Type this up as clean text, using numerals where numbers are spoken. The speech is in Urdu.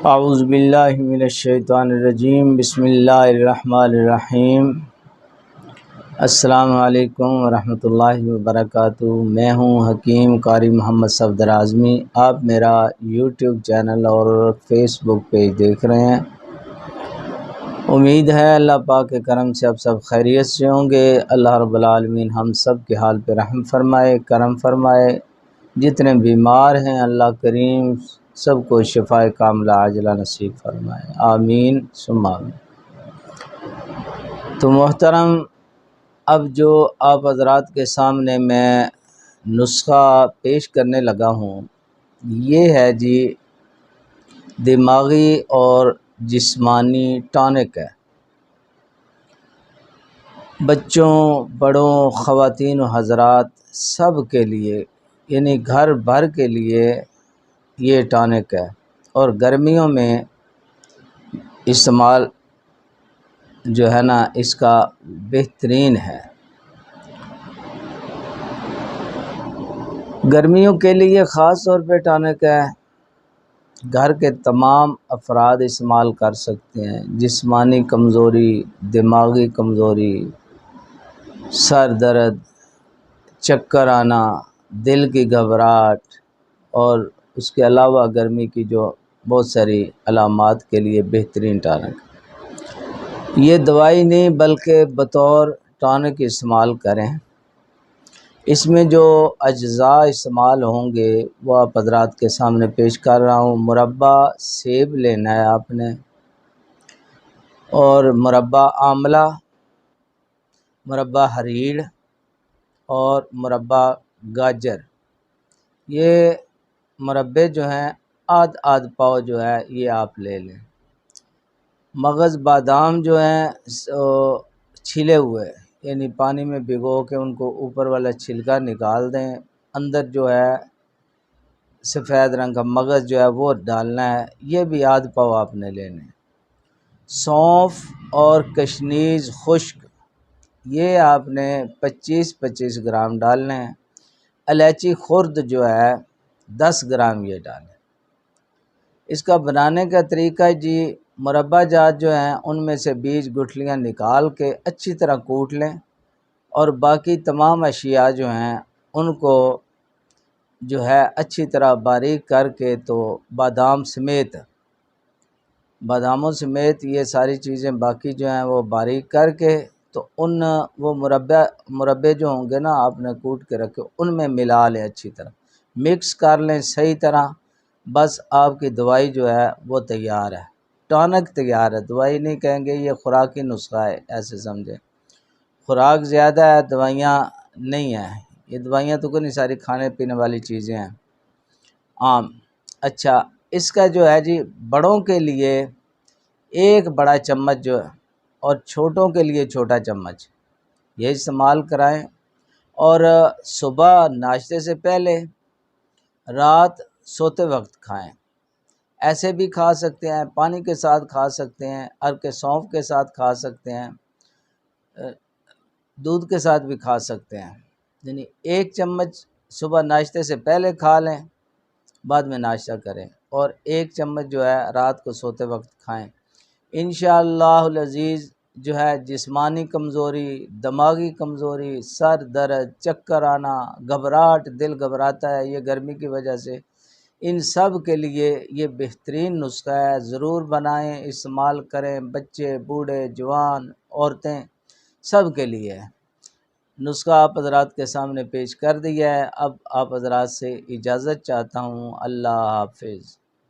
اعوذ باللہ من الشیطان الرجیم، بسم اللہ الرحمن الرحیم۔ السلام علیکم ورحمۃ اللہ وبرکاتہ۔ میں ہوں حکیم قاری محمد صفدر اعظمی۔ آپ میرا یوٹیوب چینل اور فیس بک پیج دیکھ رہے ہیں۔ امید ہے اللہ پاک کے کرم سے اب سب خیریت سے ہوں گے۔ اللہ رب العالمین ہم سب کے حال پہ رحم فرمائے، کرم فرمائے۔ جتنے بیمار ہیں اللہ کریم سب کو شفائے کاملہ عاجلہ نصیب فرمائے، آمین ثم آمین۔ تو محترم، اب جو آپ حضرات کے سامنے میں نسخہ پیش کرنے لگا ہوں، یہ ہے جی دماغی اور جسمانی ٹانک ہے۔ بچوں، بڑوں، خواتین و حضرات سب کے لیے، یعنی گھر بھر کے لیے یہ ٹانک ہے، اور گرمیوں میں استعمال جو ہے نا اس کا بہترین ہے۔ گرمیوں کے لیے خاص طور پہ ٹانک ہے، گھر کے تمام افراد استعمال کر سکتے ہیں۔ جسمانی کمزوری، دماغی کمزوری، سر درد، چکر آنا، دل کی گھبراہٹ اور اس کے علاوہ گرمی کی جو بہت ساری علامات کے لیے بہترین ٹانک۔ یہ دوائی نہیں بلکہ بطور ٹانک استعمال کریں۔ اس میں جو اجزاء استعمال ہوں گے وہ آپ حضرات کے سامنے پیش کر رہا ہوں۔ مربع سیب لینا ہے آپ نے، اور مربع آملہ، مربع ہریڑ اور مربع گاجر۔ یہ مربے جو ہیں آدھ پاؤ جو ہے یہ آپ لے لیں۔ مغز بادام جو ہیں چھلے ہوئے، یعنی پانی میں بھگو کے ان کو اوپر والا چھلکا نکال دیں، اندر جو ہے سفید رنگ کا مغز جو ہے وہ ڈالنا ہے، یہ بھی آدھ پاؤ آپ نے لینے۔ سونف اور کشنیز خشک، یہ آپ نے 25 گرام ڈالنے ہیں۔ الائچی خرد جو ہے 10 گرام یہ ڈالیں۔ اس کا بنانے کا طریقہ جی، مربع جات جو ہیں ان میں سے بیج گٹھلیاں نکال کے اچھی طرح کوٹ لیں، اور باقی تمام اشیاء جو ہیں ان کو جو ہے اچھی طرح باریک کر کے، تو باداموں سمیت یہ ساری چیزیں باقی جو ہیں وہ باریک کر کے، تو وہ مربے جو ہوں گے نا آپ نے کوٹ کے رکھے ان میں ملا لیں، اچھی طرح مکس کر لیں صحیح طرح۔ بس آپ کی دوائی جو ہے وہ تیار ہے، ٹانک تیار ہے۔ دوائی نہیں کہیں گے، یہ خوراکی نسخہ ہے، ایسے سمجھیں۔ خوراک زیادہ ہے، دوائیاں نہیں ہیں۔ یہ دوائیاں تو کوئی نہیں، ساری کھانے پینے والی چیزیں ہیں عام۔ اچھا، اس کا جو ہے جی بڑوں کے لیے 1 بڑا چمچ جو ہے، اور چھوٹوں کے لیے چھوٹا چمچ یہ استعمال کرائیں، اور صبح ناشتے سے پہلے، رات سوتے وقت کھائیں۔ ایسے بھی کھا سکتے ہیں، پانی کے ساتھ کھا سکتے ہیں، عرق سونف کے ساتھ کھا سکتے ہیں، دودھ کے ساتھ بھی کھا سکتے ہیں۔ یعنی 1 چمچ صبح ناشتے سے پہلے کھا لیں، بعد میں ناشتہ کریں، اور 1 چمچ جو ہے رات کو سوتے وقت کھائیں۔ انشاءاللہ العزیز جو ہے جسمانی کمزوری، دماغی کمزوری، سر درد، چکر آنا، گھبراہٹ، دل گھبراتا ہے یہ گرمی کی وجہ سے، ان سب کے لیے یہ بہترین نسخہ ہے۔ ضرور بنائیں، استعمال کریں، بچے، بوڑھے، جوان، عورتیں سب کے لیے ہے۔ نسخہ آپ حضرات کے سامنے پیش کر دیا ہے۔ اب آپ حضرات سے اجازت چاہتا ہوں، اللہ حافظ۔